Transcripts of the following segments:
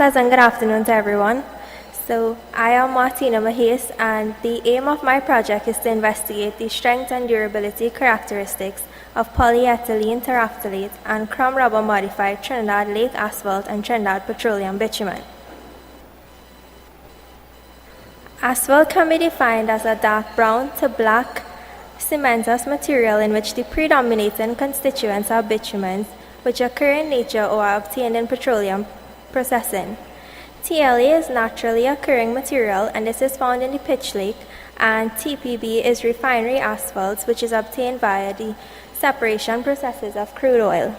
Pleasant good afternoon to everyone. So I am Martina Mahase, and the aim of my project is to investigate the strength and durability characteristics of polyethylene terephthalate and Crumb rubber modified Trinidad lake asphalt and Trinidad petroleum bitumen. Asphalt can be defined as a dark brown to black cementous material in which the predominating constituents are bitumens, which occur in nature or are obtained in petroleum processing. TLA is naturally occurring material, and this is found in the pitch lake, and TPB is refinery asphalt, which is obtained via the separation processes of crude oil.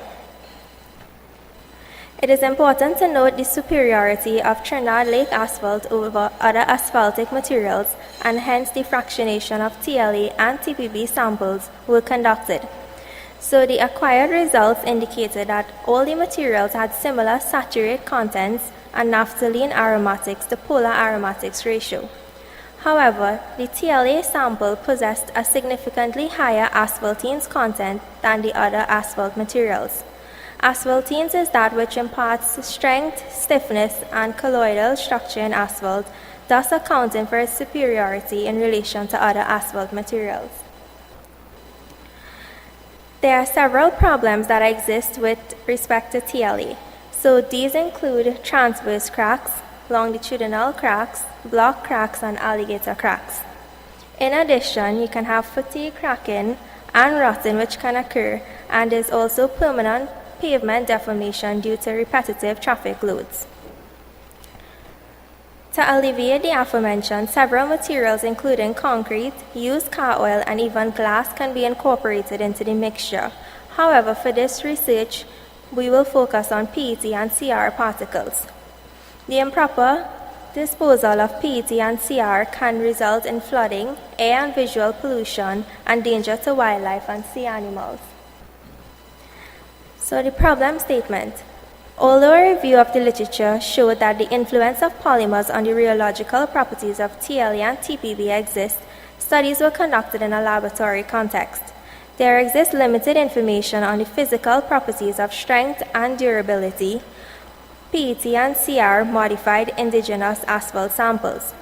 It is important to note the superiority of Trinidad lake asphalt over other asphaltic materials, and hence the fractionation of TLA and TPB samples were conducted. So the acquired results indicated that all the materials had similar saturate contents and naphthalene aromatics to polar aromatics ratio. However, the TLA sample possessed a significantly higher asphaltenes content than the other asphalt materials. Asphaltenes is that which imparts strength, stiffness, and colloidal structure in asphalt, thus accounting for its superiority in relation to other asphalt materials. There are several problems that exist with respect to TLA. So these include transverse cracks, longitudinal cracks, block cracks, and alligator cracks. In addition, you can have fatigue cracking and rotting which can occur, and there's also permanent pavement deformation due to repetitive traffic loads. To alleviate the aforementioned, several materials including concrete, used car oil, and even glass can be incorporated into the mixture. However, for this research, we will focus on PET and CR particles. The improper disposal of PET and CR can result in flooding, air and visual pollution, and danger to wildlife and sea animals. So the problem statement. Although a review of the literature showed that the influence of polymers on the rheological properties of TLA and TPB exists, studies were conducted in a laboratory context. There exists limited information on the physical properties of strength and durability, PET and CR modified indigenous asphalt samples.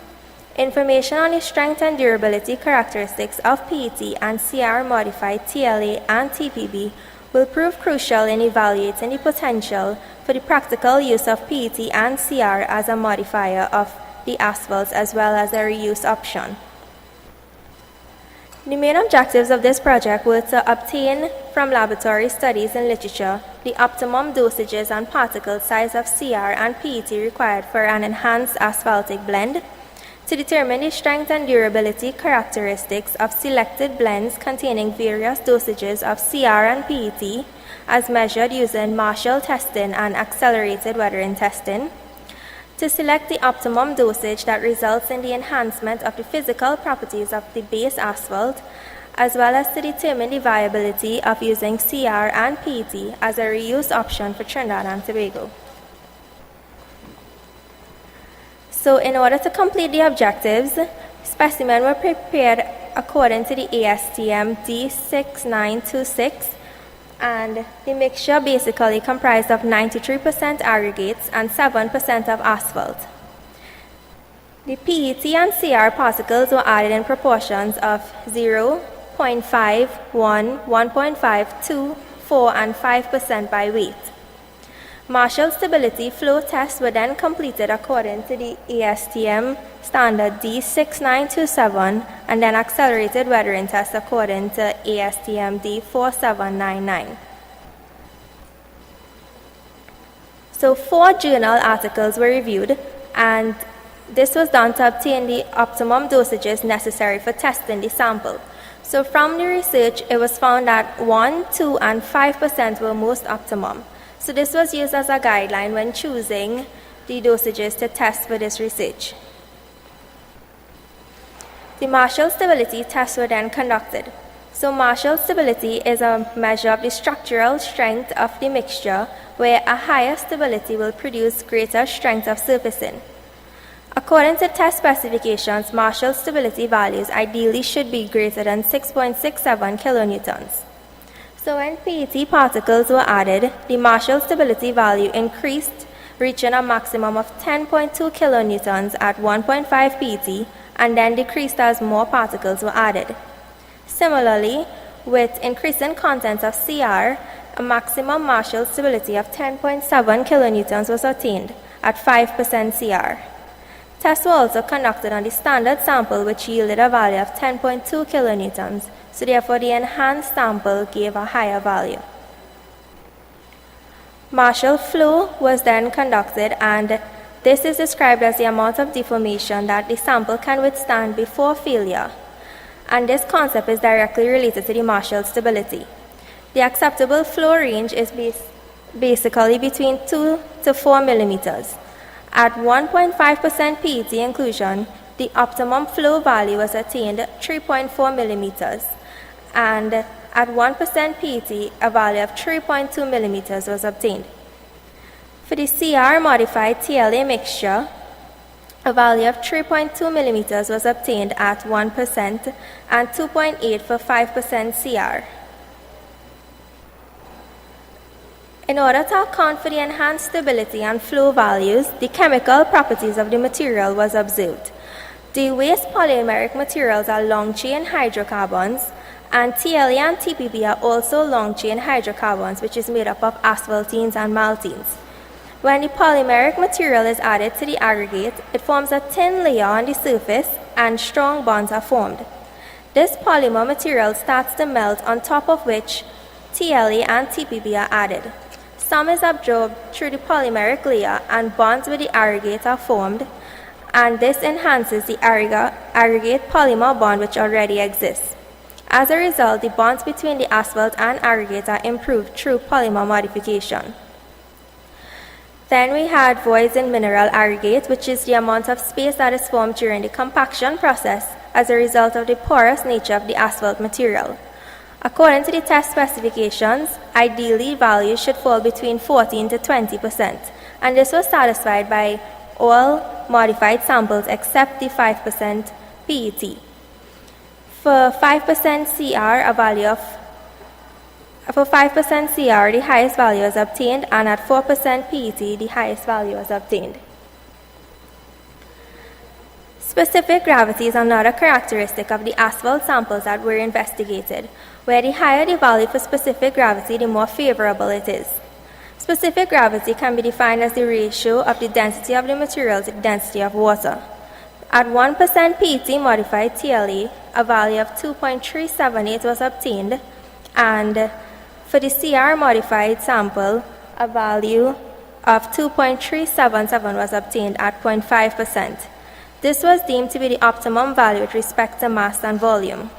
Information on the strength and durability characteristics of PET and CR modified TLA and TPB will prove crucial in evaluating the potential for the practical use of PET and CR as a modifier of the asphalts as well as a reuse option. The main objectives of this project were to obtain from laboratory studies and literature the optimum dosages and particle size of CR and PET required for an enhanced asphaltic blend, to determine the strength and durability characteristics of selected blends containing various dosages of CR and PET as measured using Marshall testing and accelerated weathering testing, to select the optimum dosage that results in the enhancement of the physical properties of the base asphalt, as well as to determine the viability of using CR and PET as a reuse option for Trinidad and Tobago. So in order to complete the objectives, specimens were prepared according to the ASTM D6926, and the mixture basically comprised of 93% aggregates and 7% of asphalt. The PET and CR particles were added in proportions of 0, 0.5, 1, 1.5, 2, 4, and 5% by weight. Marshall stability flow tests were then completed according to the ASTM standard D6927, and then accelerated weathering tests according to ASTM D4799. So 4 journal articles were reviewed, and this was done to obtain the optimum dosages necessary for testing the sample. So from the research, it was found that 1, 2, and 5% were most optimum. So this was used as a guideline when choosing the dosages to test for this research. The Marshall stability tests were then conducted. So Marshall stability is a measure of the structural strength of the mixture, where a higher stability will produce greater strength of surfacing. According to test specifications, Marshall stability values ideally should be greater than 6.67 kilonewtons. So when PET particles were added, the Marshall stability value increased reaching a maximum of 10.2 kilonewtons at 1.5 pt, and then decreased as more particles were added. Similarly, with increasing contents of CR, a maximum Marshall stability of 10.7 kilonewtons was attained at 5% CR. Tests were also conducted on the standard sample, which yielded a value of 10.2 kilonewtons, so therefore the enhanced sample gave a higher value. Marshall flow was then conducted, and this is described as the amount of deformation that the sample can withstand before failure, and this concept is directly related to the Marshall stability. The acceptable flow range is basically between 2 to 4 millimeters. At 1.5% PET inclusion, the optimum flow value was attained 3.4 millimeters, and at 1% PET, a value of 3.2 millimeters was obtained. For the CR modified TLA mixture, a value of 3.2 millimeters was obtained at 1% and 2.8 for 5% CR. In order to account for the enhanced stability and flow values, the chemical properties of the material was observed. The waste polymeric materials are long-chain hydrocarbons, and TLA and TPB are also long-chain hydrocarbons, which is made up of asphaltenes and maltenes. When the polymeric material is added to the aggregate, it forms a thin layer on the surface and strong bonds are formed. This polymer material starts to melt, on top of which TLA and TPB are added. Some is absorbed through the polymeric layer and bonds with the aggregate are formed, and this enhances the aggregate polymer bond which already exists. As a result, the bonds between the asphalt and aggregate are improved through polymer modification. Then we had voids in mineral aggregate, which is the amount of space that is formed during the compaction process as a result of the porous nature of the asphalt material. According to the test specifications, ideally values should fall between 14 to 20%, and this was satisfied by all modified samples except the 5% PET. For 5% CR, the highest value was obtained, and at 4% PET, the highest value was obtained. Specific gravity is another characteristic of the asphalt samples that were investigated, where the higher the value for specific gravity, the more favorable it is. Specific gravity can be defined as the ratio of the density of the material to the density of water. At 1% PET modified TLA, a value of 2.378 was obtained, and for the CR modified sample, a value of 2.377 was obtained at 0.5%. This was deemed to be the optimum value with respect to mass and volume.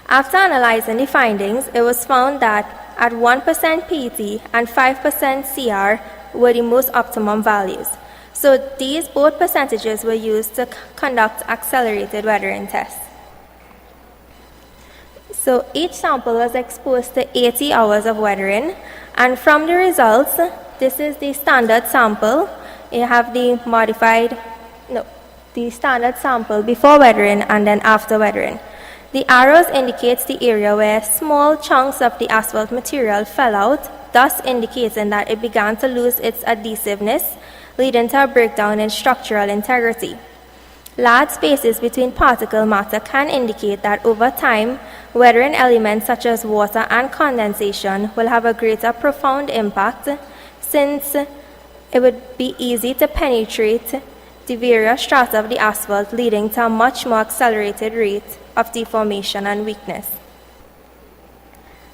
After analyzing the findings, it was found that at 1% PET and 5% CR were the most optimum values. So these both percentages were used to conduct accelerated weathering tests. So each sample was exposed to 80 hours of weathering, and from the results, this is the standard sample. You have the standard sample before weathering and then after weathering. The arrows indicates the area where small chunks of the asphalt material fell out, thus indicating that it began to lose its adhesiveness, leading to a breakdown in structural integrity. Large spaces between particle matter can indicate that over time, weathering elements such as water and condensation will have a greater profound impact, since it would be easy to penetrate the various strata of the asphalt, leading to a much more accelerated rate of deformation and weakness.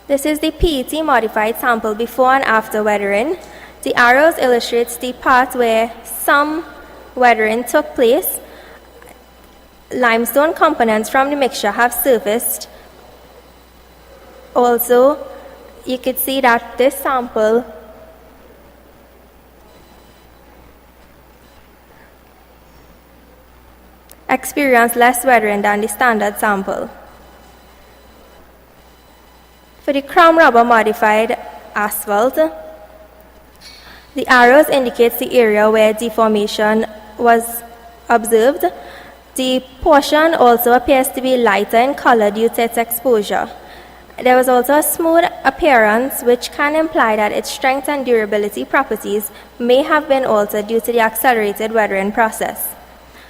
This is the PET modified sample before and after weathering. The arrows illustrates the part where some weathering took place. Limestone components from the mixture have surfaced. Also, you could see that this sample experienced less weathering than the standard sample. For the Crumb rubber modified asphalt, the arrows indicates the area where deformation was observed. The portion also appears to be lighter in color due to its exposure. There was also a smooth appearance, which can imply that its strength and durability properties may have been altered due to the accelerated weathering process.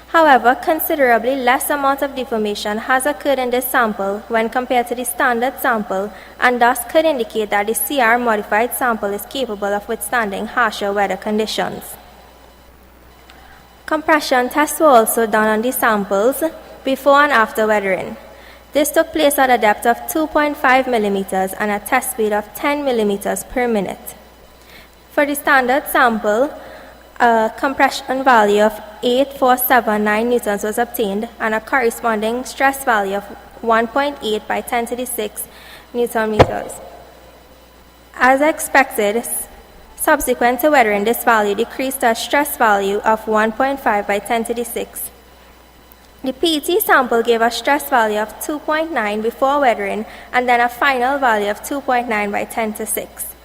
However, considerably less amount of deformation has occurred in this sample when compared to the standard sample, and thus could indicate that the CR modified sample is capable of withstanding harsher weather conditions. Compression tests were also done on the samples before and after weathering. This took place at a depth of 2.5 millimeters and a test speed of 10 millimeters per minute. For the standard sample, a compression value of 8,479 newtons was obtained and a corresponding stress value of 1.8 by 10 to the 6 newton meters. As expected, subsequent to weathering, this value decreased to a stress value of 1.5 by 10 to the 6. The PET sample gave a stress value of 2.9 before weathering and then a final value of 2.9 by 10 to 6.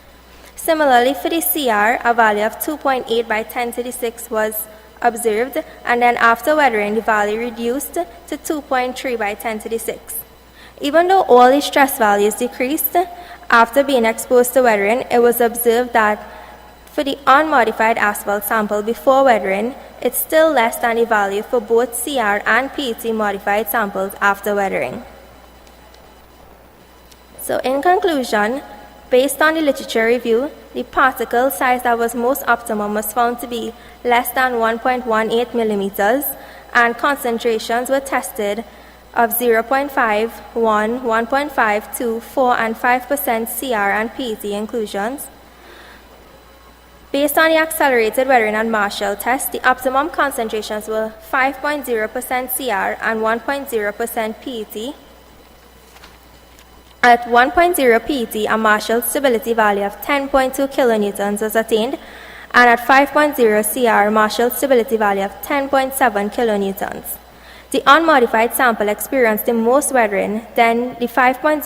Similarly, for the CR, a value of 2.8 by 10 to the 6 was observed, and then after weathering, the value reduced to 2.3 by 10 to the 6. Even though all the stress values decreased after being exposed to weathering, it was observed that for the unmodified asphalt sample before weathering, it's still less than the value for both CR and PET modified samples after weathering. So in conclusion, based on the literature review, the particle size that was most optimum was found to be less than 1.18 millimeters, and concentrations were tested of 0.5, 1, 1.5, 2, 4, and 5% CR and PET inclusions. Based on the accelerated weathering and Marshall test, the optimum concentrations were 5.0% CR and 1.0% PET. At 1.0 PET, a Marshall stability value of 10.2 kilonewtons was attained, and at 5.0 CR, Marshall stability value of 10.7 kilonewtons. The unmodified sample experienced the most weathering, then the 5.0%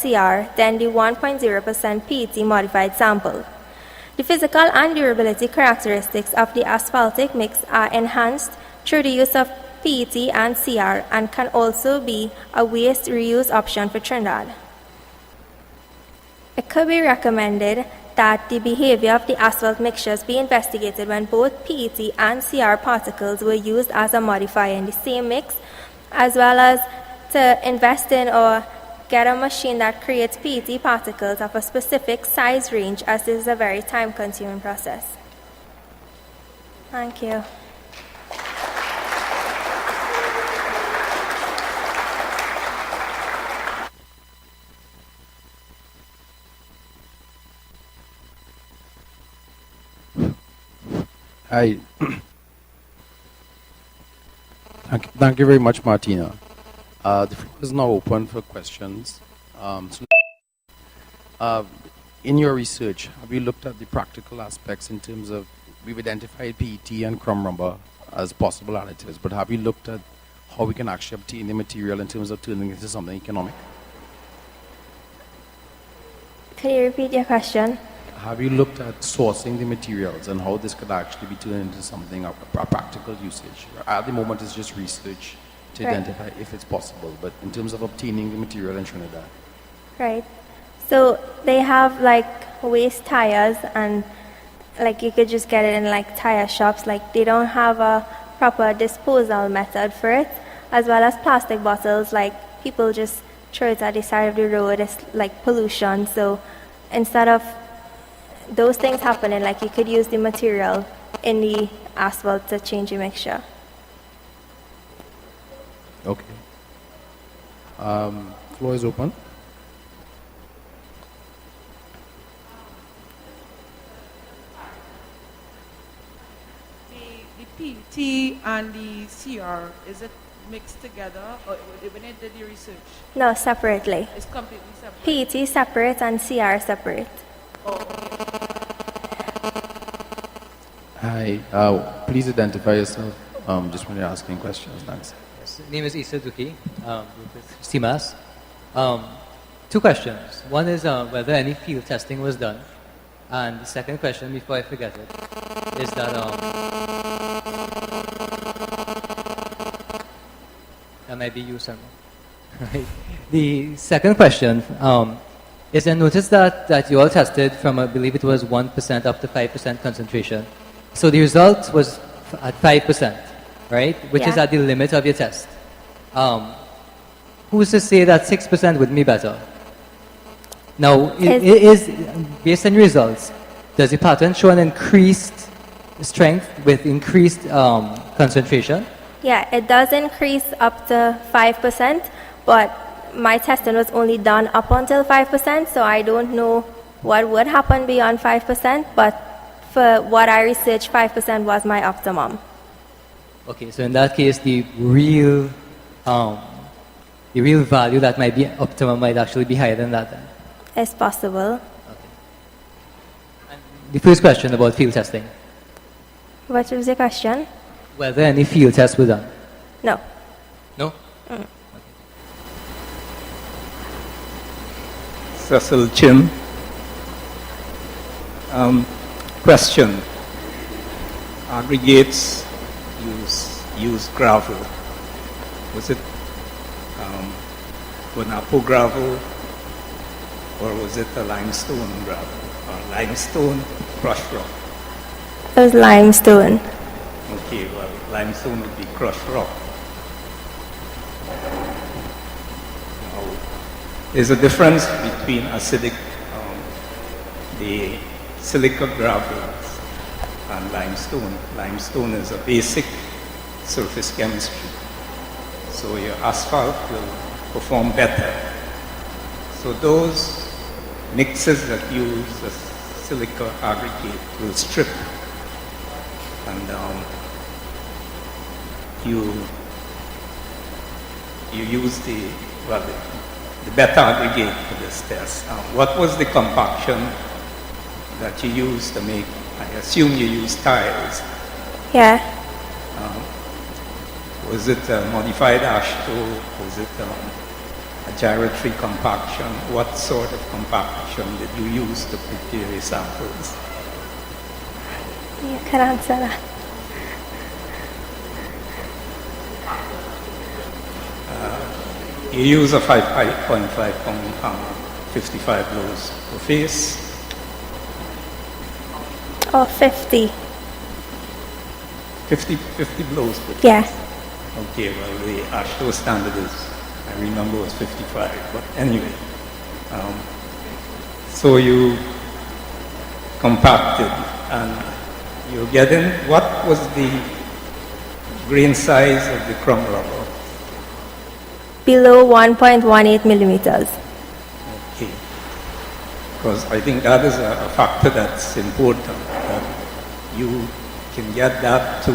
CR, then the 1.0% PET modified sample. The physical and durability characteristics of the asphaltic mix are enhanced through the use of PET and CR, and can also be a waste reuse option for Trinidad. It could be recommended that the behavior of the asphalt mixtures be investigated when both PET and CR particles were used as a modifier in the same mix, as well as to invest in or get a machine that creates PET particles of a specific size range, as this is a very time-consuming process. Thank you. Hi. Thank you very much, Martina. The floor is now open for questions. In your research, have you looked at the practical aspects in terms of, we've identified PET and crumb rubber as possible additives, but have you looked at how we can actually obtain the material in terms of turning it into something economic? Could you repeat your question? Have you looked at sourcing the materials and how this could actually be turned into something of a practical usage? At the moment, it's just research to identify if it's possible, but in terms of obtaining the material in Trinidad. Right. So they have like waste tires, and like you could just get it in like tire shops. Like they don't have a proper disposal method for it, as well as plastic bottles. Like people just throw it at the side of the road. It's like pollution. So instead of those things happening, like you could use the material in the asphalt to change the mixture. Okay. Floor is open. The PET and the CR, is it mixed together, or when it did the research? No, separately. It's completely separate? PET separate and CR separate. Oh, okay. Hi. Please identify yourself just when you're asking questions. Thanks. Yes, name is Isa Duki with CMAS. Two questions. One is whether any field testing was done. And the second question, before I forget it, is that that might be you, Sarma. Right. The second question is I noticed that you all tested from, I believe it was 1% up to 5% concentration. So the result was at 5%, right? Which is Yeah. at the limit of your test. Who's to say that 6% would be better? Now, it is based on your results, does the pattern show an increased strength with increased concentration? Yeah, it does increase up to 5%, but my testing was only done up until 5%, so I don't know what would happen beyond 5%, but for what I researched, 5% was my optimum. Okay, so in that case, the real value that might be optimum might actually be higher than that then. It's possible. The first question about field testing, What was your question? whether any field tests were done. No. No? Cecil Chin. Question. Aggregates use gravel. Was it Guanapo gravel or was it a limestone gravel or limestone crushed rock? It was limestone. Okay, well, limestone would be crushed rock. Now, there's a difference between acidic, the silica gravels and limestone. Limestone is a basic surface chemistry. So your asphalt will perform better. So those mixes that use the silica aggregate will strip. And you use the better aggregate for this test. What was the compaction that you used to make? I assume you used tiles. Yeah. Was it a modified AASHTO? Was it a gyratory compaction? What sort of compaction did you use to prepare your samples? You can answer that. You use a 5.5 pound hammer, 55 blows per face. Or 50. 50 blows per face. Yeah. Okay, well, the AASHTO standard is, I remember, was 55. But anyway, so you compacted and you're getting, what was the grain size of the crumb rubber? Below 1.18 millimeters. Okay. Because I think that is a factor that's important, that you can get that to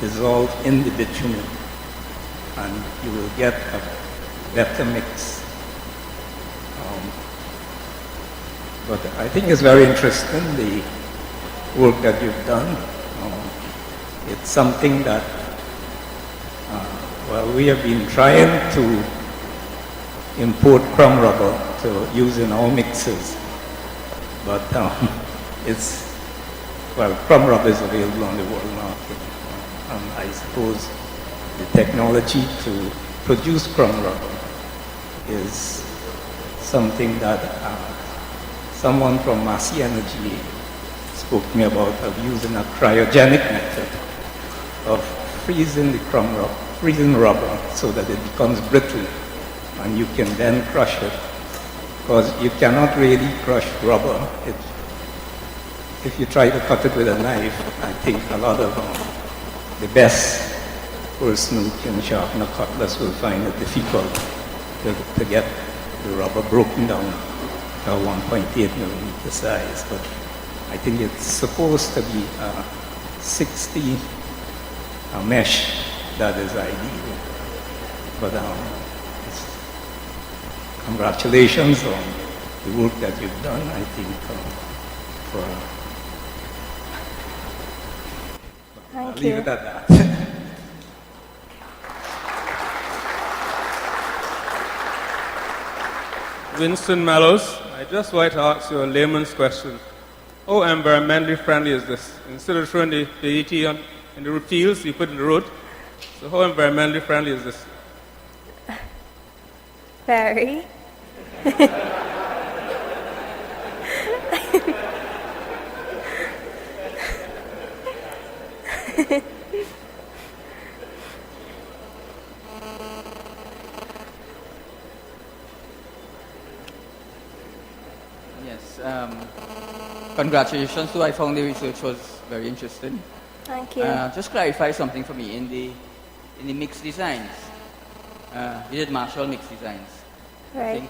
dissolve in the bitumen and you will get a better mix. But I think it's very interesting, the work that you've done. It's something that, well, we have been trying to import crumb rubber to use in our mixes. But crumb rubber is available on the world market. And I suppose the technology to produce crumb rubber is something that someone from Massey Energy spoke to me about, of using a cryogenic method of freezing the crumb rubber, freezing rubber so that it becomes brittle and you can then crush it. Because you cannot really crush rubber. If you try to cut it with a knife, I think a lot of the best person who can sharpen a cutlass will find it difficult to get the rubber broken down to 1.8 millimeter size. But I think it's supposed to be 60 mesh that is ideal. But congratulations on the work that you've done. I think I'll leave it at that. Winston Mallows, I just want to ask you a layman's question. How environmentally friendly is this? Instead of throwing the ET in the fields, you put it in the road. So how environmentally friendly is this? Very. Yes. Congratulations. So I found the research was very interesting. Thank you. Just clarify something for me in the mixed designs. You did Marshall mixed designs. I Right. think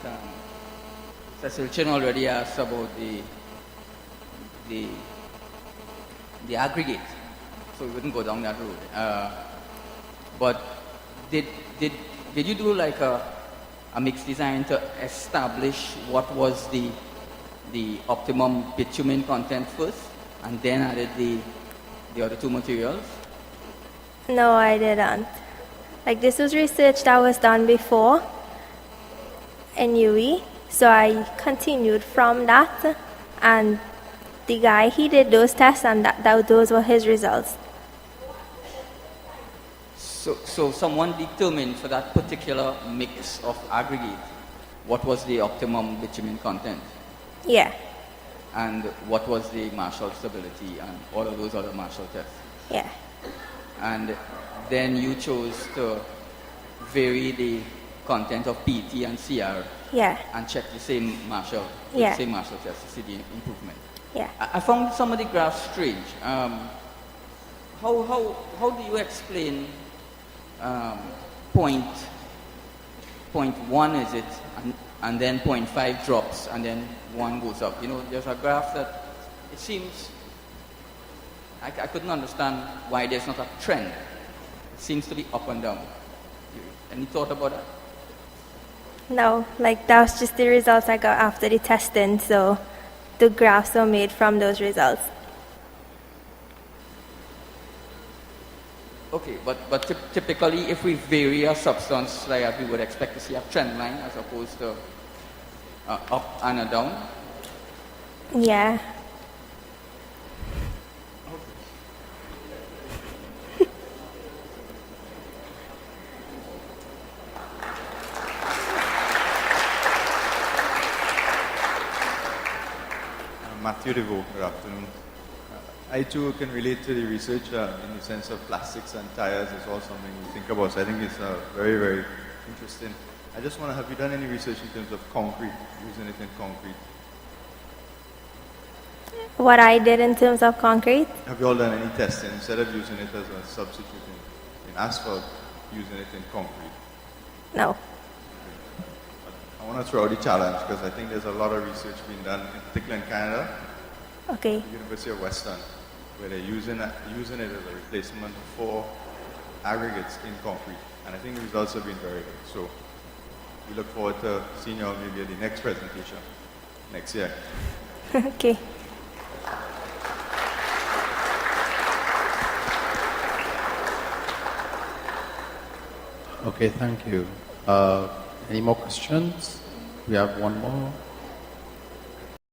Cecil Chin already asked about the aggregate, so we wouldn't go down that road. But did you do like a mixed design to establish what was the optimum bitumen content first, and then added the other two materials? No, I didn't. Like, this was research that was done before in UE, so I continued from that, and the guy, he did those tests, and those were his results. So someone determined for that particular mix of aggregate what was the optimum bitumen content, Yeah, and what was the Marshall stability, and all of those other Marshall tests. yeah, And then you chose to vary the content of PT and CR yeah, and check the same Marshall, Yeah. the same Marshall test to see the improvement. yeah. I found some of the graphs strange. How do you explain point 1 is it, and then 0.5 drops, and then 1 goes up? You know, there's a graph that it seems I couldn't understand why there's not a trend. It seems to be up and down. Any thought about that? No, like, that was just the results I got after the testing, so the graphs were made from those results. Okay, but typically if we vary a substance like that, we would expect to see a trend line as opposed to up and a down. Yeah. Matthew Devo, good afternoon. I too can relate to the research in the sense of plastics and tires is all something we think about. So I think it's very, very interesting. I just want to, have you done any research in terms of concrete, using it in concrete? What I did in terms of concrete? Have you all done any testing instead of using it as a substitute in asphalt, using it in concrete? No. I want to throw out the challenge because I think there's a lot of research being done, in particular in Canada, Okay. the University of Western, where they're using it as a replacement for aggregates in concrete. And I think the results have been very good. So we look forward to seeing you all maybe at the next presentation next year. Okay. Okay, thank you. Any more questions? We have one more.